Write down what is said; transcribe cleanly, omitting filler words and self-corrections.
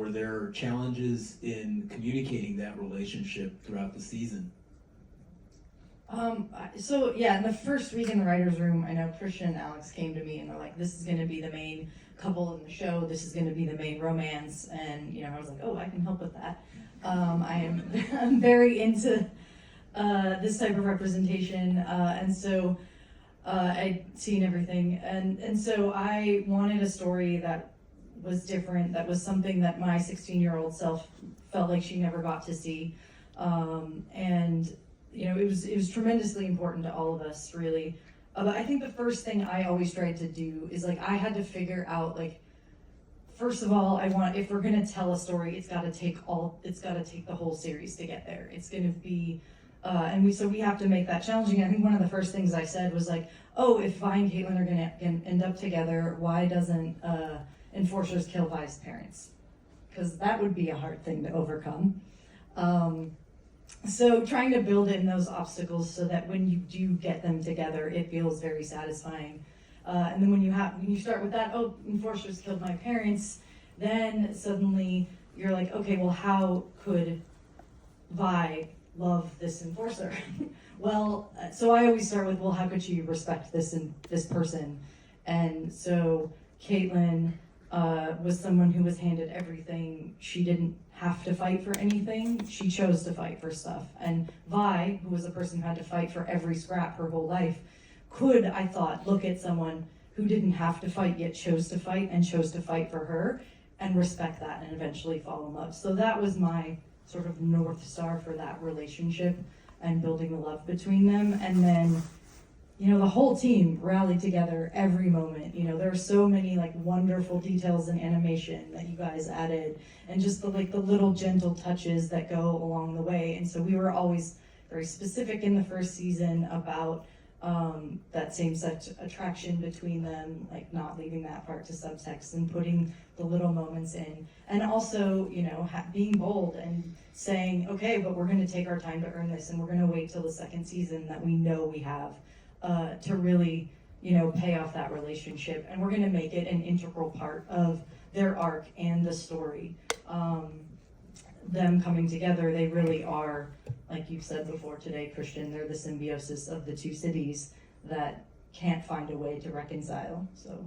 were there challenges in communicating that relationship throughout the season? So yeah, in the first week in the writer's room, I know Christian and Alex came to me and they're like, this is going to be the main couple in the show, this is going to be the main romance, and I was like, oh, I can help with that. I'm very into this type of representation, and so I'd seen everything, and so I wanted a story that was different, that was something that my 16-year-old self felt like she never got to see, and it was tremendously important to all of us, really. But I think the first thing I always tried to do is I had to figure out first of all, if we're gonna tell a story, it's got to take the whole series to get there. It's gonna be, so we have to make that challenging. I think one of the first things I said was if Vi and Caitlyn are gonna end up together, why doesn't Enforcers kill Vi's parents? Because that would be a hard thing to overcome. So trying to build in those obstacles so that when you do get them together, it feels very satisfying. And then when you start with that, Enforcers killed my parents, then suddenly you're like, okay, well, how could Vi love this Enforcer? Well, so I always start with, well, how could she respect this person? And so Caitlyn was someone who was handed everything. She didn't have to fight for anything. She chose to fight for stuff. And Vi, who was a person who had to fight for every scrap her whole life, could, I thought, look at someone who didn't have to fight yet chose to fight and chose to fight for her and respect that and eventually fall in love. So that was my sort of North Star for that relationship and building the love between them. And then the whole team rallied together every moment. There are so many wonderful details in animation that you guys added, and just the little gentle touches that go along the way. And so we were always very specific in the first season about that same-sex attraction between them, not leaving that part to subtext and putting the little moments in. And also, being bold and saying, okay, but we're going to take our time to earn this, and we're going to wait till the second season that we know we have to really, pay off that relationship. And we're going to make it an integral part of their arc and the story. Them coming together, they really are, like you've said before today, Christian, they're the symbiosis of the two cities that can't find a way to reconcile. So